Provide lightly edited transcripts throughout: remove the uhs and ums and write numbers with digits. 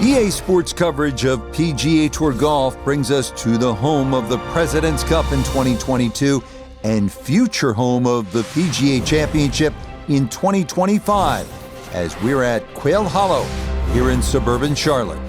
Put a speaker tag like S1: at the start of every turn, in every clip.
S1: EA Sports coverage of PGA Tour golf brings us to the home of the President's Cup in 2022 and future home of the PGA Championship in 2025 as we're at Quail Hollow here in suburban Charlotte.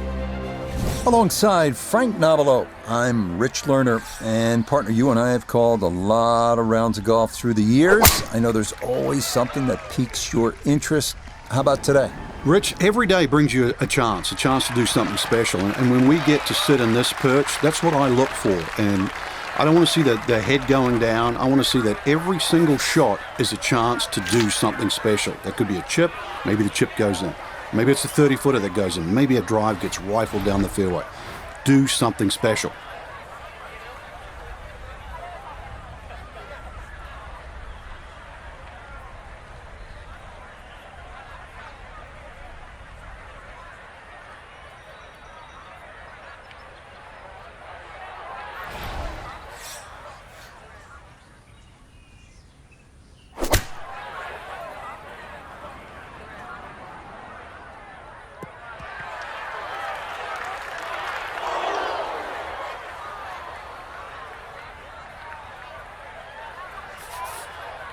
S1: Alongside Frank Novelo, I'm Rich Lerner, and partner, you and I have called a lot of rounds of golf through the years. I know there's always something that piques your interest. How about today?
S2: Rich, every day brings you a chance to do something special. And when we get to sit in this perch, that's what I look for. And I don't want to see the head going down. I want to see that every single shot is a chance to do something special. That could be a chip. Maybe the chip goes in. Maybe it's a 30-footer that goes in. Maybe a drive gets rifled down the fairway. Do something special.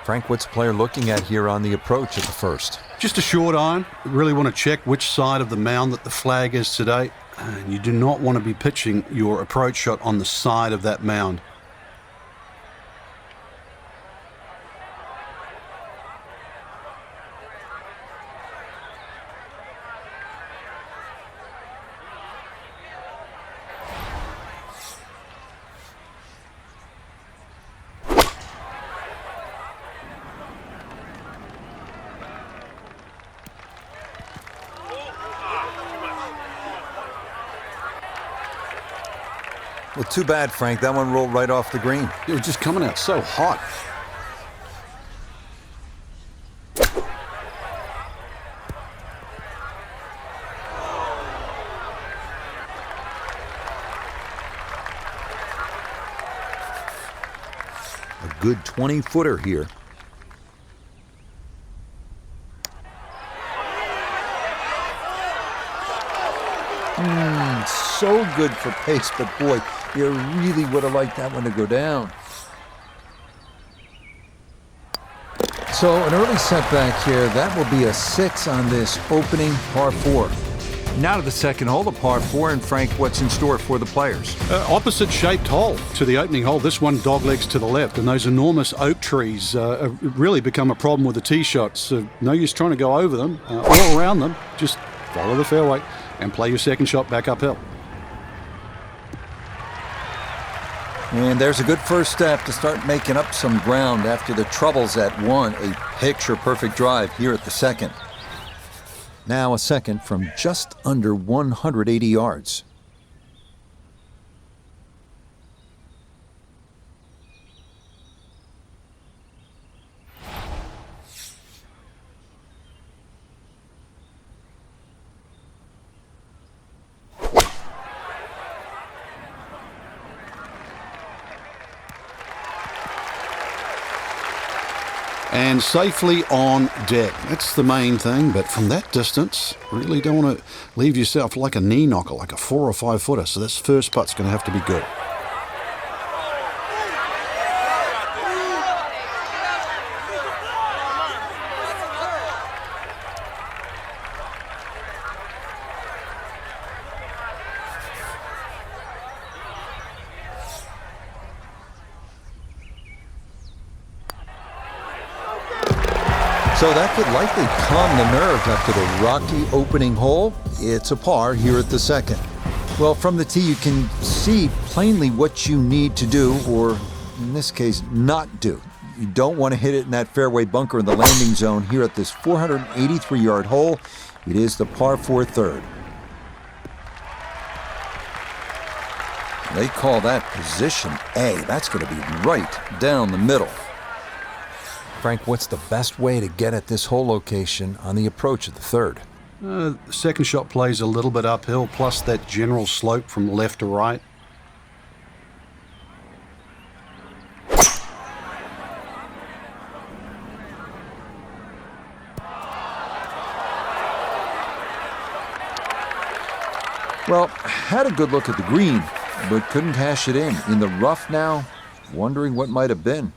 S1: Frank, what's the player looking at here on the approach at the first?
S2: Just a short iron. You really want to check which side of the mound that the flag is today. And you do not want to be pitching your approach shot on the side of that mound.
S1: Well, too bad, Frank. That one rolled right off the green.
S2: It was just coming out so hot.
S1: A good 20-footer here. So good for pace, but boy, you really would have liked that one to go down. So an early setback here. That will be a 6 on this opening par 4. Now to the second hole, the par 4, and Frank, what's in store for the players?
S2: Opposite shaped hole to the opening hole. This one doglegs to the left, and those enormous oak trees really become a problem with the tee shots. No use trying to go over them or around them. Just follow the fairway and play your second shot back uphill.
S1: And there's a good first step to start making up some ground after the troubles at 1. A picture-perfect drive here at the second. Now a second from just under 180 yards.
S2: And safely on deck. That's the main thing, but from that distance, really don't want to leave yourself like a knee knocker, like a 4 or 5 footer. So this first putt's going to have to be good.
S1: So that could likely calm the nerves after the rocky opening hole. It's a par here at the second. Well, from the tee, you can see plainly what you need to do, or in this case, not do. You don't want to hit it in that fairway bunker in the landing zone here at this 483-yard hole. It is the par 4 third. They call that position A. That's going to be right down the middle. Frank, what's the best way to get at this hole location on the approach of the third?
S2: The second shot plays a little bit uphill, plus that general slope from left to right.
S1: Well, had a good look at the green, but couldn't cash it in. In the rough now, wondering what might have been.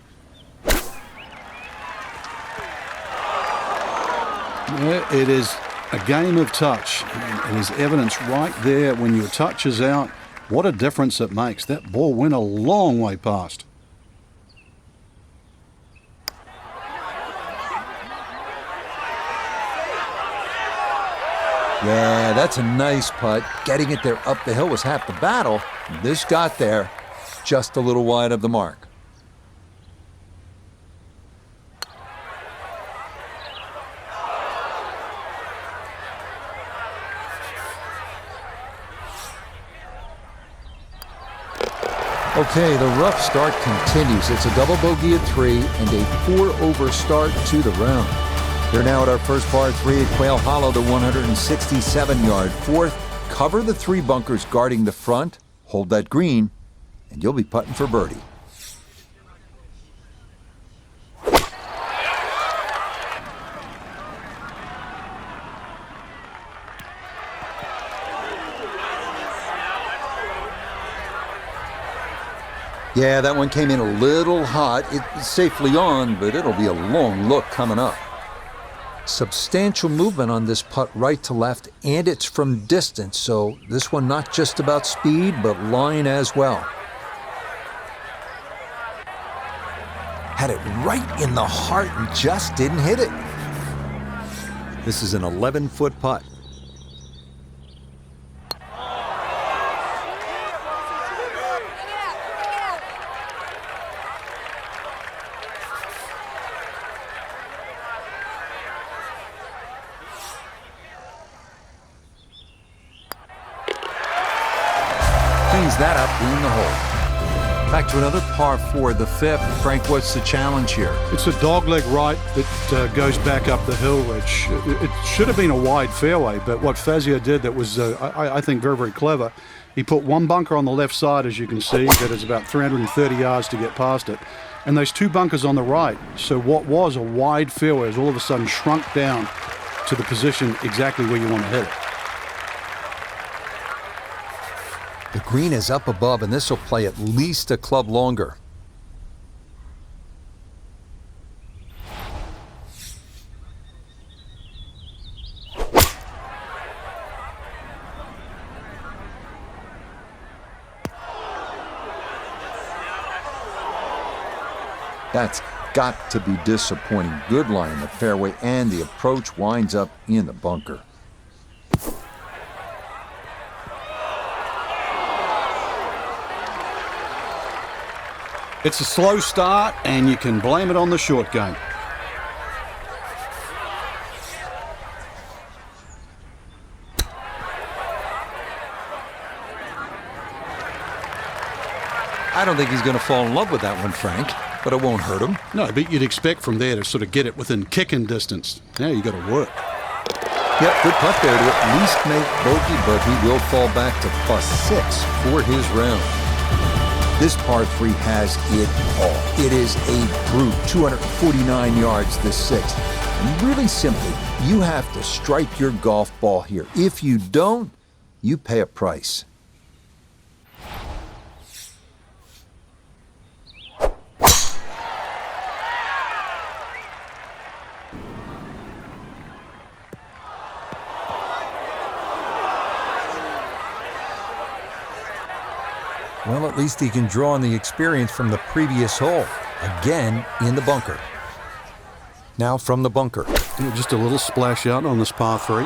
S2: Yeah, it is a game of touch. And there's evidence right there when your touch is out. What a difference it makes. That ball went a long way past.
S1: Yeah, that's a nice putt. Getting it there up the hill was half the battle. This got there just a little wide of the mark. Okay, the rough start continues. It's a double bogey at 3 and a 4-over start to the round. They're now at our first par 3 at Quail Hollow, the 167-yard fourth. Cover the 3 bunkers guarding the front, hold that green, and you'll be putting for birdie. Yeah, that one came in a little hot. It's safely on, but it'll be a long look coming up. Substantial movement on this putt right to left, and it's from distance, so this one not just about speed, but line as well. Had it right in the heart and just didn't hit it. This is an 11-foot putt. That up in the hole. Back to another par 4, the 5th. Frank, what's the challenge here?
S2: It's a dogleg right that goes back up the hill, which it should have been a wide fairway, but what Fazio did that was, I think, very, very clever. He put one bunker on the left side, as you can see, that is about 330 yards to get past it, and those 2 bunkers on the right. So what was a wide fairway has all of a sudden shrunk down to the position exactly where you want to hit it.
S1: The green is up above, and this will play at least a club longer. That's got to be disappointing. Good line in the fairway, and the approach winds up in the bunker.
S2: It's a slow start, and you can blame it on the short game.
S1: I don't think he's going to fall in love with that one, Frank, but it won't hurt him.
S2: No, but you'd expect from there to sort of get it within kicking distance. Now you got to work.
S1: Yep, good putt there to at least make bogey, but he will fall back to +6 for his round. This par 3 has it all. It is a brute, 249 yards this 6th. And really simply, you have to strike your golf ball here. If you don't, you pay a price. Well, at least he can draw on the experience from the previous hole. Again, in the bunker. Now from the bunker.
S2: Just a little splash out on this par 3.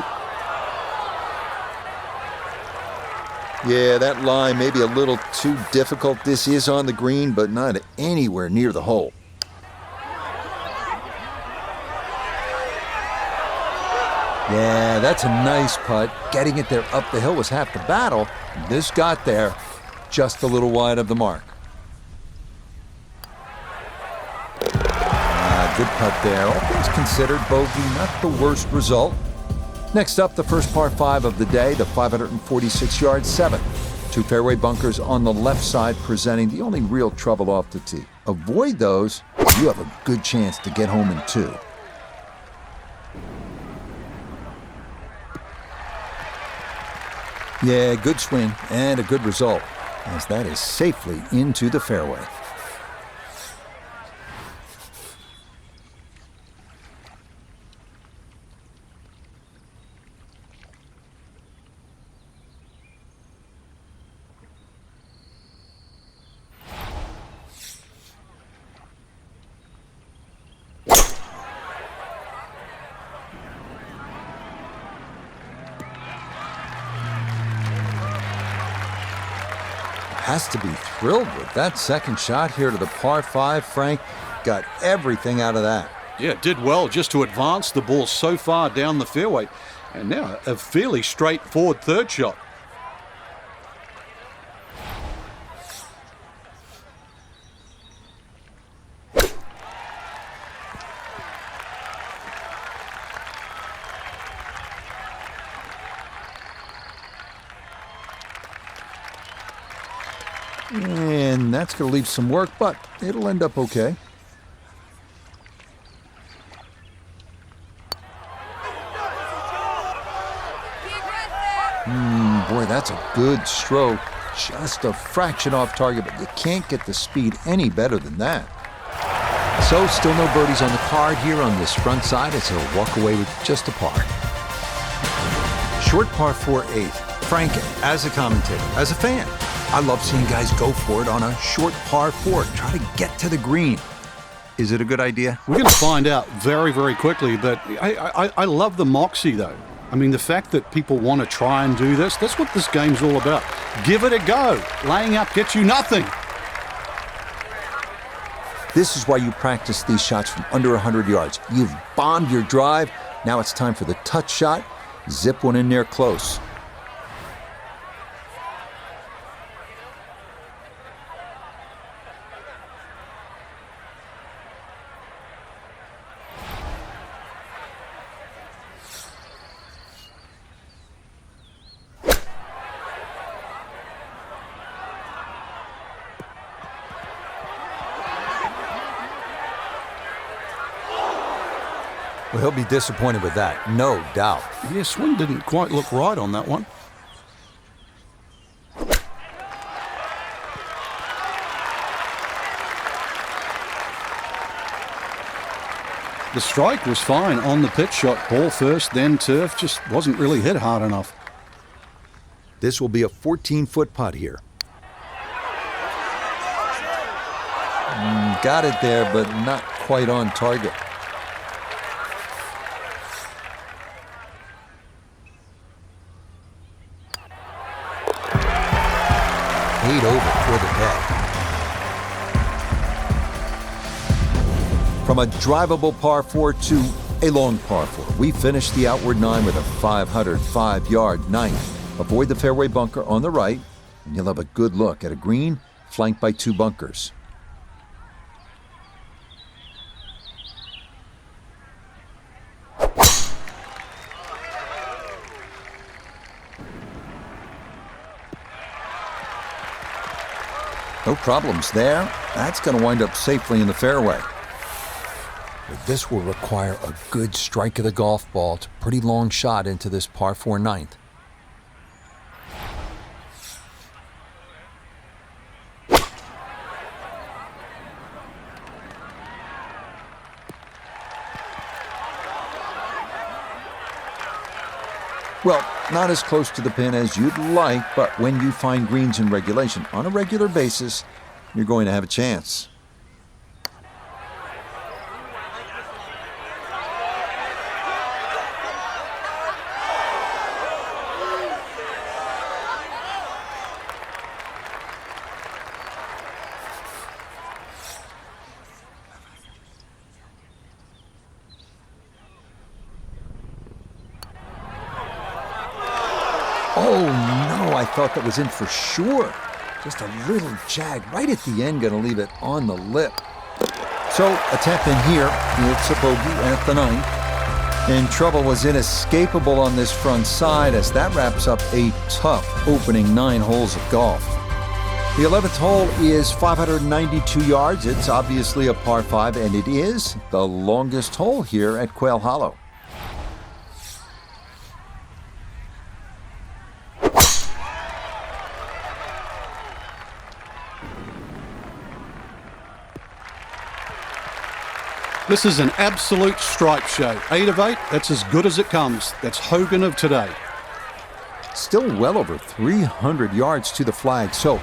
S1: Yeah, that lie may be a little too difficult. This is on the green, but not anywhere near the hole. Yeah, that's a nice putt. Getting it there up the hill was half the battle. This got there just a little wide of the mark. Good putt there. All things considered, bogey, not the worst result. Next up, the first par 5 of the day, the 546-yard 7th. 2 fairway bunkers on the left side, presenting the only real trouble off the tee. Avoid those, you have a good chance to get home in 2. Yeah, good swing and a good result, as that is safely into the fairway. Has to be thrilled with that second shot here to the par 5, Frank. Got everything out of that.
S2: Yeah, did well just to advance the ball so far down the fairway. And now a fairly straightforward third shot.
S1: And that's going to leave some work, but it'll end up okay. Boy, that's a good stroke. Just a fraction off target, but you can't get the speed any better than that.
S3: So still no birdies on the card here on this front side as he'll walk away with just a par.
S1: Short par 4 8th. Frank, as a commentator, as a fan, I love seeing guys go for it on a short par 4. Try to get to the green. Is it a good idea?
S2: We're going to find out very, very quickly, but I love the moxie, though. I mean, the fact that people want to try and do this, that's what this game's all about. Give it a go. Laying up gets you nothing.
S1: This is why you practice these shots from under 100 yards. You've bombed your drive. Now it's time for the touch shot. Zip one in there close. Well, he'll be disappointed with that, no doubt.
S2: Yeah, swing didn't quite look right on that one. The strike was fine on the pitch shot. Ball first, then turf. Just wasn't really hit hard enough.
S1: This will be a 14-foot putt here. Got it there, but not quite on target. 8 over for the day. From a drivable par 4 to a long par 4, we finish the outward 9 with a 505-yard ninth. Avoid the fairway bunker on the right, and you'll have a good look at a green flanked by 2 bunkers. No problems there. That's going to wind up safely in the fairway. But this will require a good strike of the golf ball. It's a pretty long shot into this par 4 ninth. Well, not as close to the pin as you'd like, but when you find greens in regulation on a regular basis, you're going to have a chance. Oh no, I thought that was in for sure. Just a little jag right at the end, gonna leave it on the lip. So a tap in here, it's a bogey at the 9th. And trouble was inescapable on this front side as that wraps up a tough opening 9 holes of golf. The 11th hole is 592 yards. It's obviously a par 5, and it is the longest hole here at Quail Hollow.
S2: This is an absolute stripe show. 8 of 8, that's as good as it comes. That's Hogan of today.
S1: Still well over 300 yards to the flag, so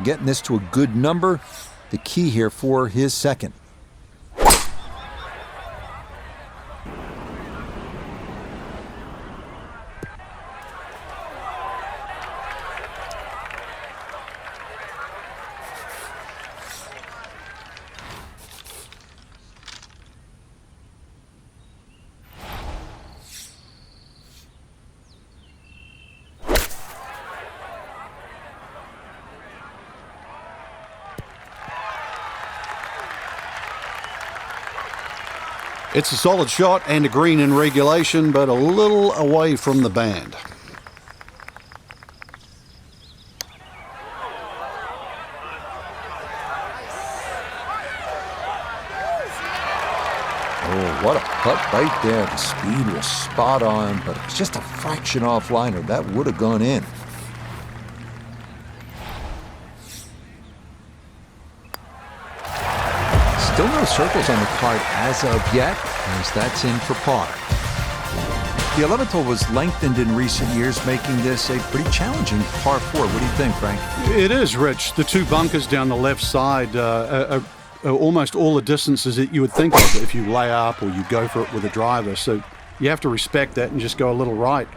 S1: getting this to a good number, the key here for his second.
S2: It's a solid shot and a green in regulation, but a little away from the band.
S1: Oh, what a putt right there. The speed was spot on, but it was just a fraction offline, or that would have gone in.
S3: Still no circles on the card as of yet, as that's in for par. The 11th hole was lengthened in recent years, making this a pretty challenging par 4. What do you think, Frank?
S2: It is, Rich. The two bunkers down the left side are almost all the distances that you would think of if you lay up or you go for it with a driver. So you have to respect that and just go a little right.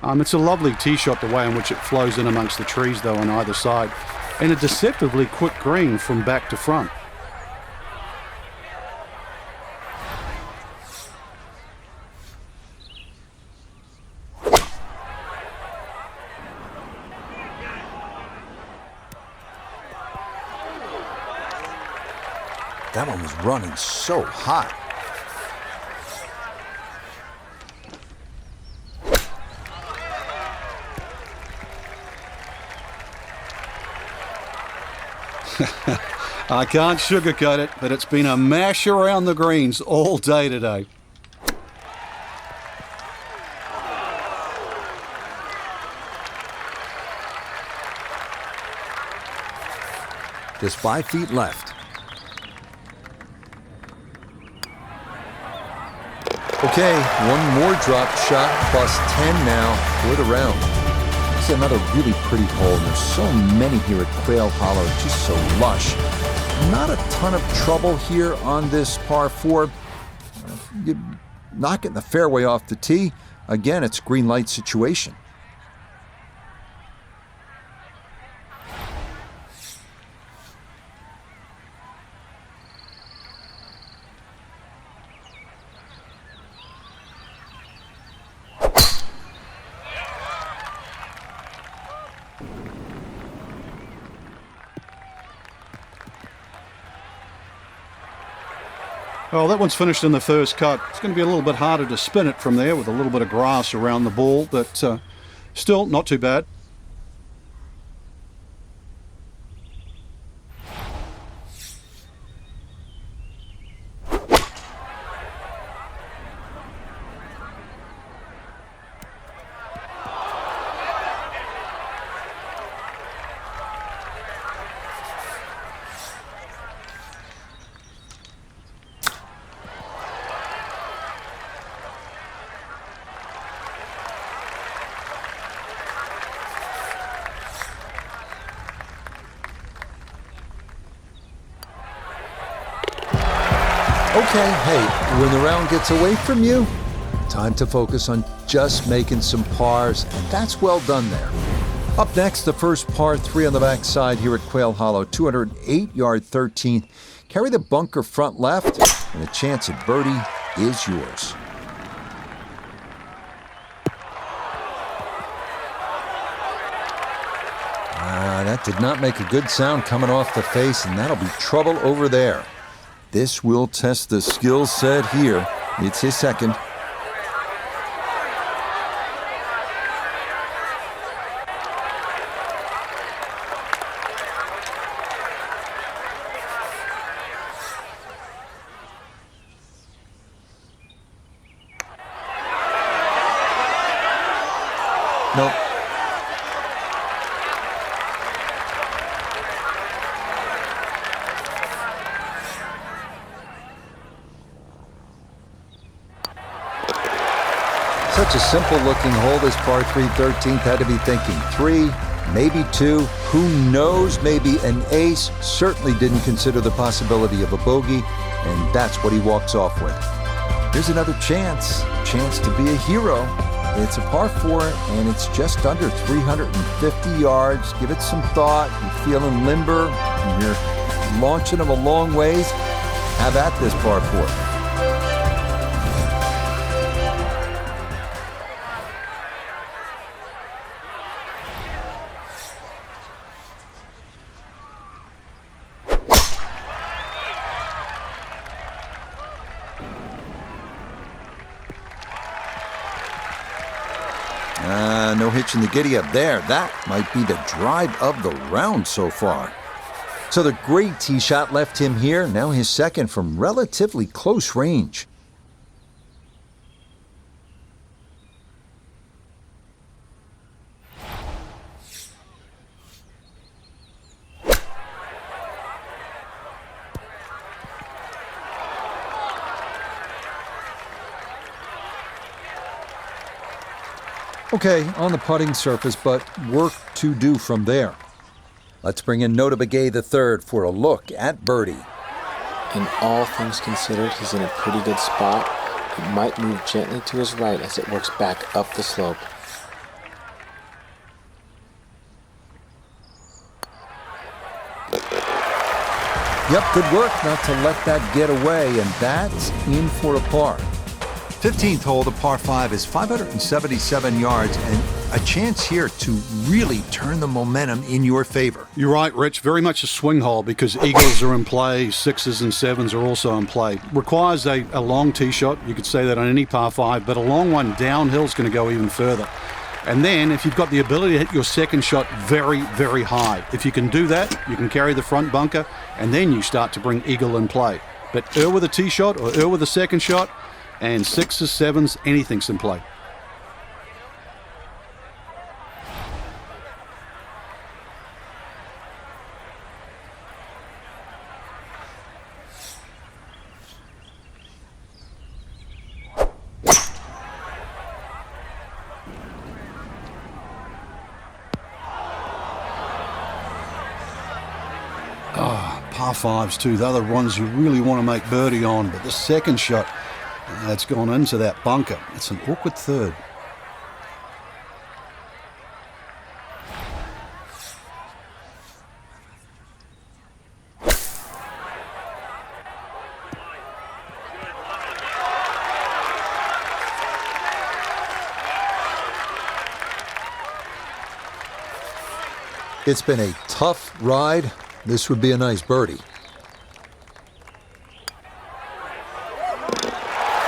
S2: It's a lovely tee shot, the way in which it flows in amongst the trees, though, on either side. And a deceptively quick green from back to front.
S1: That one was running so hot.
S2: I can't sugarcoat it, but it's been a mash around the greens all day today.
S1: Just 5 feet left. Okay, one more drop shot, plus 10 now for the round. This is another really pretty hole. There's so many here at Quail Hollow, just so lush. Not a ton of trouble here on this par 4. You're not getting the fairway off the tee. Again, it's green light situation.
S2: Well, that one's finished in the first cut. It's going to be a little bit harder to spin it from there with a little bit of grass around the ball, but still not too bad.
S1: Okay, hey, when the round gets away from you, time to focus on just making some pars, and that's well done there. Up next, the first par 3 on the backside here at Quail Hollow, 208-yard 13th. Carry the bunker front left, and a chance at birdie is yours. That did not make a good sound coming off the face, and that'll be trouble over there. This will test the skill set here. It's his second. Nope. Such a simple-looking hole, this par 3 13th. Had to be thinking 3, maybe 2. Who knows? Maybe an ace. Certainly didn't consider the possibility of a bogey, and that's what he walks off with. Here's another chance to be a hero. It's a par 4, and it's just under 350 yards. Give it some thought. You're feeling limber, and you're launching them a long ways. Have at this par 4. No hitch in the giddy up there. That might be the drive of the round so far. So the great tee shot left him here. Now his second from relatively close range. Okay, on the putting surface, but work to do from there. Let's bring in Nota Begay III for a look at birdie.
S4: In all things considered, he's in a pretty good spot. It might move gently to his right as it works back up the slope.
S1: Yep, good work not to let that get away, and that's in for a par.
S3: 15th hole, the par 5 is 577 yards, and a chance here to really turn the momentum in your favor.
S2: You're right, Rich. Very much a swing hole because eagles are in play, 6s and 7s are also in play. Requires a long tee shot. You could say that on any par 5, but a long one downhill is going to go even further. And then if you've got the ability to hit your second shot very, very high, if you can do that, you can carry the front bunker, and then you start to bring eagle in play. But with a tee shot or with a second shot, and 6s, 7s, anything's in play. Par 5s too. They're the ones you really want to make birdie on, but the second shot, it's gone into that bunker. It's an awkward third.
S1: It's been a tough ride. This would be a nice birdie.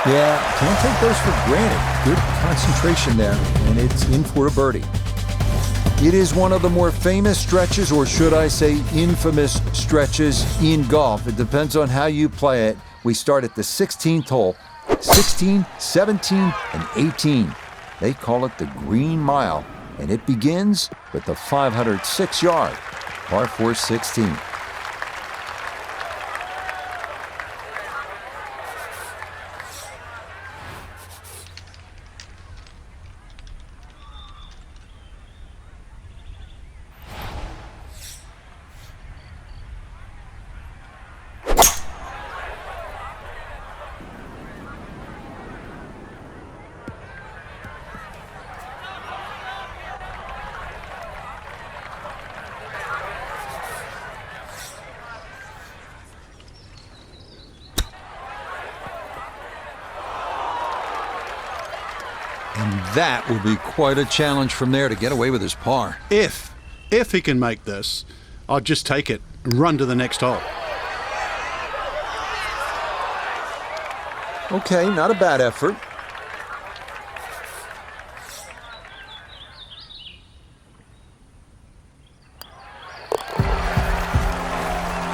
S1: Yeah, can't take those for granted. Good concentration there, and it's in for a birdie. It is one of the more famous stretches, or should I say infamous stretches in golf. It depends on how you play it. We start at the 16th hole. 16, 17, and 18. They call it the Green Mile, and it begins with the 506-yard par 4 16. And that will be quite a challenge from there to get away with his par.
S2: If he can make this, I'll just take it and run to the next hole.
S1: Okay, not a bad effort.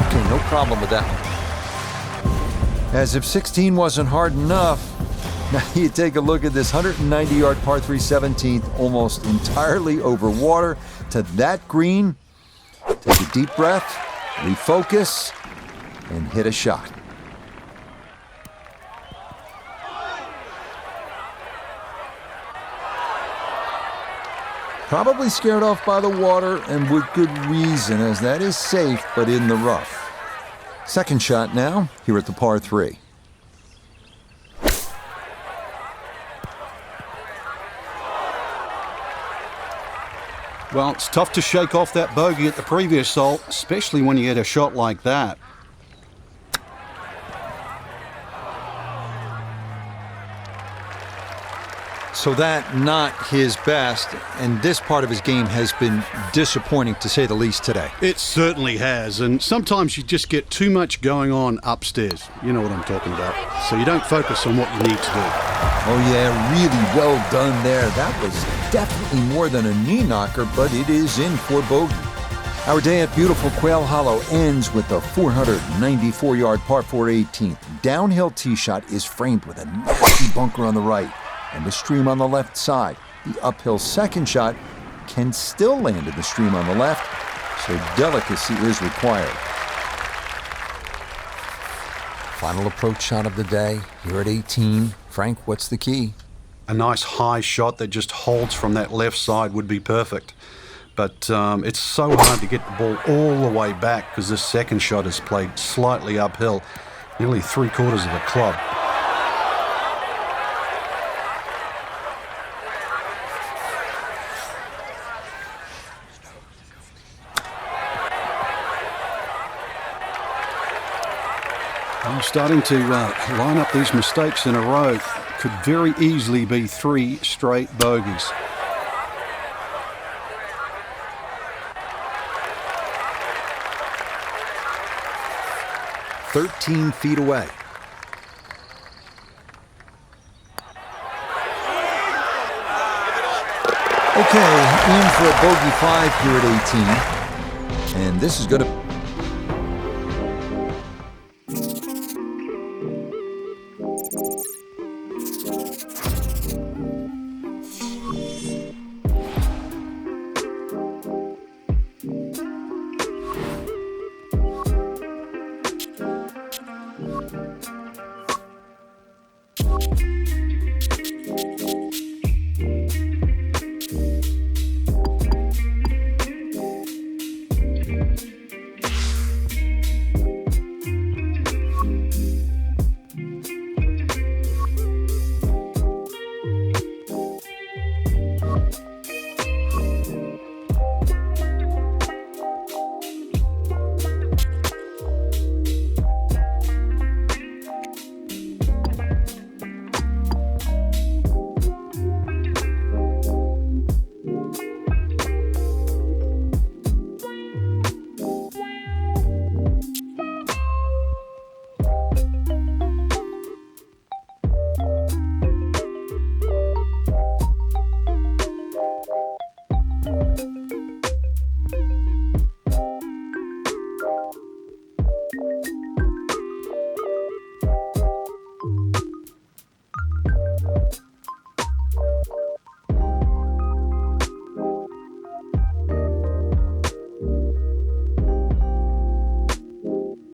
S1: Okay, no problem with that one. As if 16 wasn't hard enough, now you take a look at this 190-yard par 3 17th, almost entirely over water to that green. Take a deep breath, refocus, and hit a shot. Probably scared off by the water, and with good reason, as that is safe but in the rough. Second shot now, here at the par 3.
S2: Well, it's tough to shake off that bogey at the previous hole, especially when you get a shot like that.
S3: So that not his best, and this part of his game has been disappointing to say the least today.
S2: It certainly has, and sometimes you just get too much going on upstairs. You know what I'm talking about. So you don't focus on what you need to do.
S1: Oh yeah, really well done there. That was definitely more than a knee knocker, but it is in for bogey. Our day at beautiful Quail Hollow ends with a 494-yard par 4 18th. Downhill tee shot is framed with a nasty bunker on the right and the stream on the left side. The uphill second shot can still land in the stream on the left, so delicacy is required. Final approach shot of the day here at 18. Frank, what's the key?
S2: A nice high shot that just holds from that left side would be perfect. But it's so hard to get the ball all the way back because this second shot is played slightly uphill, nearly 3/4 of a club. I'm starting to line up these mistakes in a row. Could very easily be 3 straight bogeys.
S3: "13 feet away."
S1: Okay, in for a bogey 5 here at 18. And this is going to...